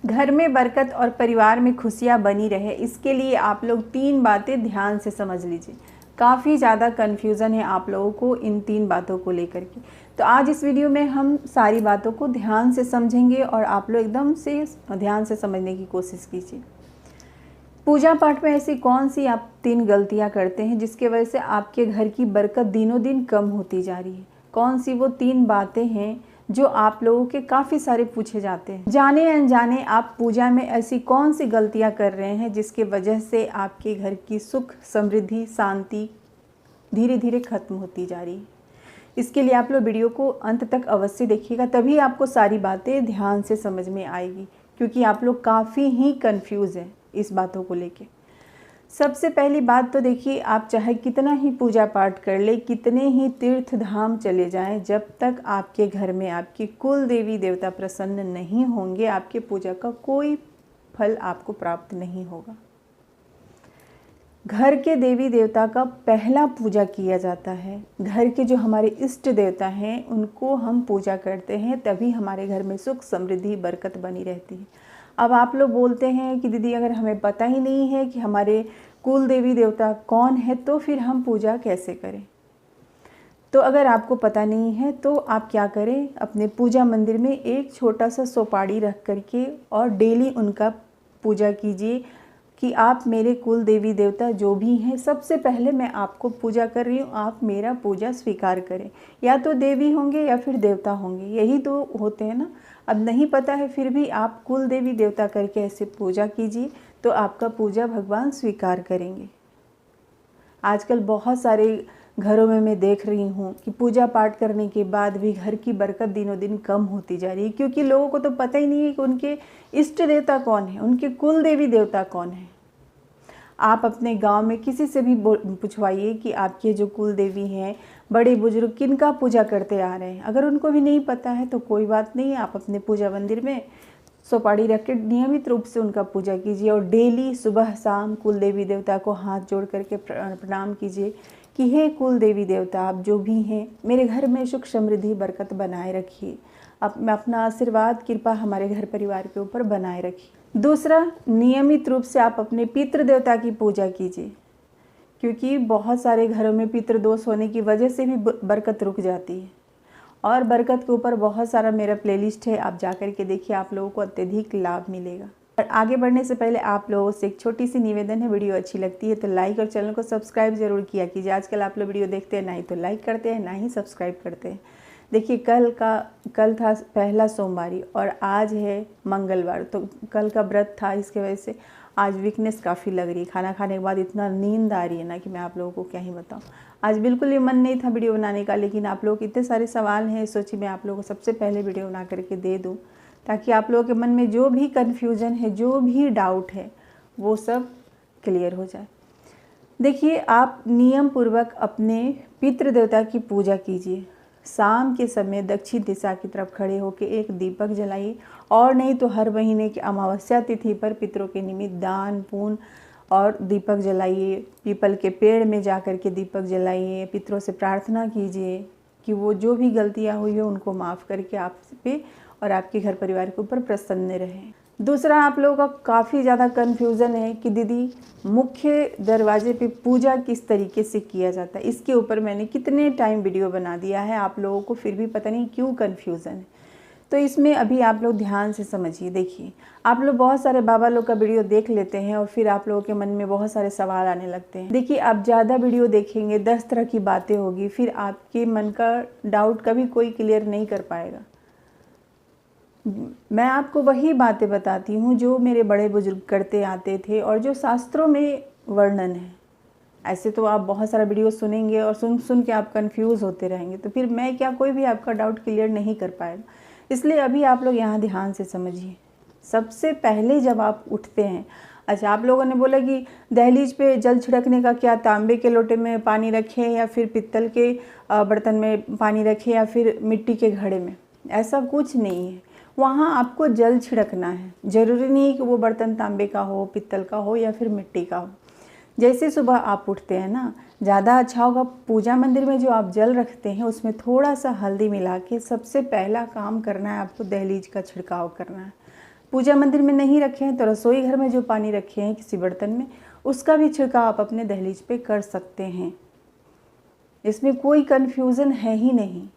घर में बरकत और परिवार में खुशियाँ बनी रहे, इसके लिए आप लोग 3 बातें ध्यान से समझ लीजिए। काफ़ी ज़्यादा कन्फ्यूज़न है आप लोगों को इन 3 बातों को लेकर के। तो आज इस वीडियो में हम सारी बातों को ध्यान से समझेंगे और आप लोग एकदम से ध्यान से समझने की कोशिश कीजिए। पूजा पाठ में ऐसी कौन सी आप 3 गलतियाँ करते हैं जिसकी वजह से आपके घर की बरकत दिनों दिन कम होती जा रही है? कौन सी वो 3 बातें हैं जो आप लोगों के काफ़ी सारे पूछे जाते हैं? जाने अनजाने आप पूजा में ऐसी कौन सी गलतियां कर रहे हैं जिसके वजह से आपके घर की सुख समृद्धि शांति धीरे धीरे खत्म होती जा रही है? इसके लिए आप लोग वीडियो को अंत तक अवश्य देखिएगा, तभी आपको सारी बातें ध्यान से समझ में आएगी, क्योंकि आप लोग काफ़ी ही कंफ्यूज हैं इस बातों को लेके। सबसे पहली बात तो देखिए, आप चाहे कितना ही पूजा पाठ कर ले, कितने ही तीर्थ धाम चले जाएं, जब तक आपके घर में आपकी कुल देवी देवता प्रसन्न नहीं होंगे, आपके पूजा का कोई फल आपको प्राप्त नहीं होगा। घर के देवी देवता का पहला पूजा किया जाता है। घर के जो हमारे इष्ट देवता हैं उनको हम पूजा करते हैं, तभी हमारे घर में सुख समृद्धि बरकत बनी रहती है। अब आप लोग बोलते हैं कि दीदी अगर हमें पता ही नहीं है कि हमारे कुल देवी देवता कौन है तो फिर हम पूजा कैसे करें? तो अगर आपको पता नहीं है तो आप क्या करें, अपने पूजा मंदिर में एक छोटा सा सोपाड़ी रख करके और डेली उनका पूजा कीजिए कि आप मेरे कुल देवी देवता जो भी हैं, सबसे पहले मैं आपको पूजा कर रही हूँ, आप मेरा पूजा स्वीकार करें। या तो देवी होंगे या फिर देवता होंगे, यही तो होते हैं ना। अब नहीं पता है फिर भी आप कुल देवी देवता करके ऐसे पूजा कीजिए, तो आपका पूजा भगवान स्वीकार करेंगे। आजकल बहुत सारे घरों में मैं देख रही हूँ कि पूजा पाठ करने के बाद भी घर की बरकत दिनों दिन कम होती जा रही है, क्योंकि लोगों को तो पता ही नहीं है कि उनके इष्ट देवता कौन है, उनके कुल देवी देवता कौन है। आप अपने गांव में किसी से भी पूछवाइए कि आपके जो कुल देवी हैं, बड़े बुजुर्ग किनका पूजा करते आ रहे हैं। अगर उनको भी नहीं पता है तो कोई बात नहीं, आप अपने पूजा मंदिर में सोपाड़ी रख के नियमित रूप से उनका पूजा कीजिए और डेली सुबह शाम कुल देवी देवता को हाथ जोड़ करके प्रणाम कीजिए कि हे कुल देवी देवता, आप जो भी हैं मेरे घर में सुख समृद्धि बरकत बनाए रखिए, अपना आशीर्वाद कृपा हमारे घर परिवार के ऊपर बनाए रखिए। दूसरा, नियमित रूप से आप अपने पितृ देवता की पूजा कीजिए, क्योंकि बहुत सारे घरों में पितृदोष होने की वजह से भी बरकत रुक जाती है। और बरकत के ऊपर बहुत सारा मेरा प्लेलिस्ट है, आप जा कर के देखिए, आप लोगों को अत्यधिक लाभ मिलेगा। और आगे बढ़ने से पहले आप लोगों से एक छोटी सी निवेदन है, वीडियो अच्छी लगती है तो लाइक और चैनल को सब्सक्राइब जरूर किया कीजिए। आजकल आप लोग वीडियो देखते हैं ना ही तो लाइक करते हैं ना ही सब्सक्राइब करते हैं। देखिए कल था पहला सोमवारी और आज है मंगलवार, तो कल का व्रत था, इसके वजह से आज वीकनेस काफ़ी लग रही है। खाना खाने के बाद इतना नींद आ रही है ना कि मैं आप लोगों को क्या ही बताऊँ। आज बिल्कुल भी मन नहीं था वीडियो बनाने का, लेकिन आप लोगों के इतने सारे सवाल हैं, सोची मैं आप लोगों को सबसे पहले वीडियो बना करके दे दूँ, ताकि आप लोगों के मन में जो भी कन्फ्यूज़न है, जो भी डाउट है, वो सब क्लियर हो जाए। देखिए, आप नियम पूर्वक अपने पितृ देवता की पूजा कीजिए। शाम के समय दक्षिण दिशा की तरफ खड़े होकर एक दीपक जलाइए, और नहीं तो हर महीने की अमावस्या तिथि पर पितरों के निमित्त दान पुण्य और दीपक जलाइए। पीपल के पेड़ में जा कर के दीपक जलाइए, पितरों से प्रार्थना कीजिए कि वो जो भी गलतियाँ हुई हो उनको माफ़ करके आप पे और आपके घर परिवार के ऊपर प्रसन्न रहें। दूसरा, आप लोगों का काफ़ी ज़्यादा कन्फ्यूज़न है कि दीदी मुख्य दरवाजे पे पूजा किस तरीके से किया जाता है। इसके ऊपर मैंने कितने टाइम वीडियो बना दिया है, आप लोगों को फिर भी पता नहीं क्यों कन्फ्यूज़न है। तो इसमें अभी आप लोग ध्यान से समझिए। देखिए, आप लोग बहुत सारे बाबा लोग का वीडियो देख लेते हैं और फिर आप लोगों के मन में बहुत सारे सवाल आने लगते हैं। देखिए, आप ज़्यादा वीडियो देखेंगे, 10 तरह की बातें होगी, फिर आपके मन का डाउट कभी कोई क्लियर नहीं कर पाएगा। मैं आपको वही बातें बताती हूँ जो मेरे बड़े बुजुर्ग करते आते थे और जो शास्त्रों में वर्णन है। ऐसे तो आप बहुत सारा वीडियो सुनेंगे और सुन के आप कंफ्यूज होते रहेंगे, तो फिर मैं क्या, कोई भी आपका डाउट क्लियर नहीं कर पाएगा। इसलिए अभी आप लोग यहाँ ध्यान से समझिए। सबसे पहले जब आप उठते हैं, अच्छा आप लोगों ने बोला कि दहलीज पे जल छिड़कने का क्या, तांबे के लोटे में पानी रखें या फिर पित्तल के बर्तन में पानी रखें या फिर मिट्टी के घड़े में, ऐसा कुछ नहीं है। वहाँ आपको जल छिड़कना है, ज़रूरी नहीं कि वो बर्तन तांबे का हो, पित्तल का हो या फिर मिट्टी का हो। जैसे सुबह आप उठते हैं ना, ज़्यादा अच्छा होगा पूजा मंदिर में जो आप जल रखते हैं उसमें थोड़ा सा हल्दी मिला के सबसे पहला काम करना है आपको, दहलीज का छिड़काव करना है। पूजा मंदिर में नहीं रखे हैं तो रसोई घर में जो पानी रखे हैं किसी बर्तन में, उसका भी छिड़काव आप अपने दहलीज पे कर सकते हैं। इसमें कोई कन्फ्यूज़न है ही नहीं।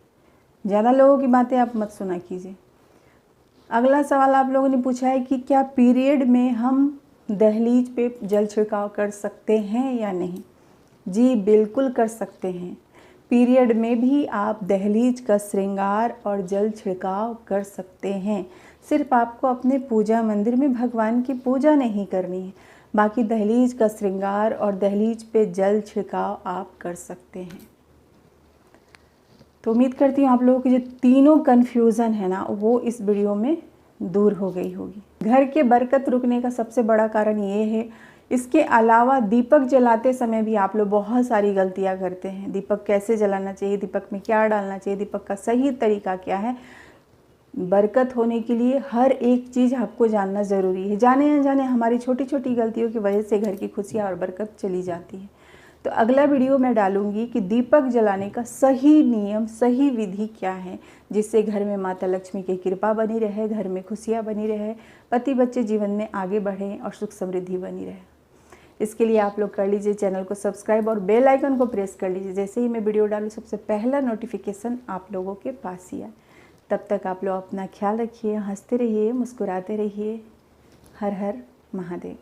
ज़्यादा लोगों की बातें आप मत सुना कीजिए। अगला सवाल आप लोगों ने पूछा है कि क्या पीरियड में हम दहलीज पे जल छिड़काव कर सकते हैं या नहीं। जी बिल्कुल कर सकते हैं। पीरियड में भी आप दहलीज का श्रृंगार और जल छिड़काव कर सकते हैं। सिर्फ आपको अपने पूजा मंदिर में भगवान की पूजा नहीं करनी है, बाकी दहलीज का श्रृंगार और दहलीज पे जल छिड़काव आप कर सकते हैं। तो उम्मीद करती हूँ आप लोगों की जो तीनों कन्फ्यूज़न है ना वो इस वीडियो में दूर हो गई होगी। घर के बरकत रुकने का सबसे बड़ा कारण ये है। इसके अलावा दीपक जलाते समय भी आप लोग बहुत सारी गलतियाँ करते हैं। दीपक कैसे जलाना चाहिए, दीपक में क्या डालना चाहिए, दीपक का सही तरीका क्या है। बरकत होने के लिए हर एक चीज़ आपको जानना ज़रूरी है। जाने अनजाने हमारी छोटी छोटी गलतियों की वजह से घर की खुशियाँ और बरकत चली जाती है। तो अगला वीडियो मैं डालूंगी कि दीपक जलाने का सही नियम, सही विधि क्या है, जिससे घर में माता लक्ष्मी की कृपा बनी रहे, घर में खुशियाँ बनी रहे, पति बच्चे जीवन में आगे बढ़ें और सुख समृद्धि बनी रहे। इसके लिए आप लोग कर लीजिए चैनल को सब्सक्राइब और बेल आइकन को प्रेस कर लीजिए। जैसे ही मैं वीडियो डालूँ सबसे पहला नोटिफिकेशन आप लोगों के पास ही आए। तब तक आप लोग अपना ख्याल रखिए, हंसते रहिए, मुस्कुराते रहिए। हर हर महादेव।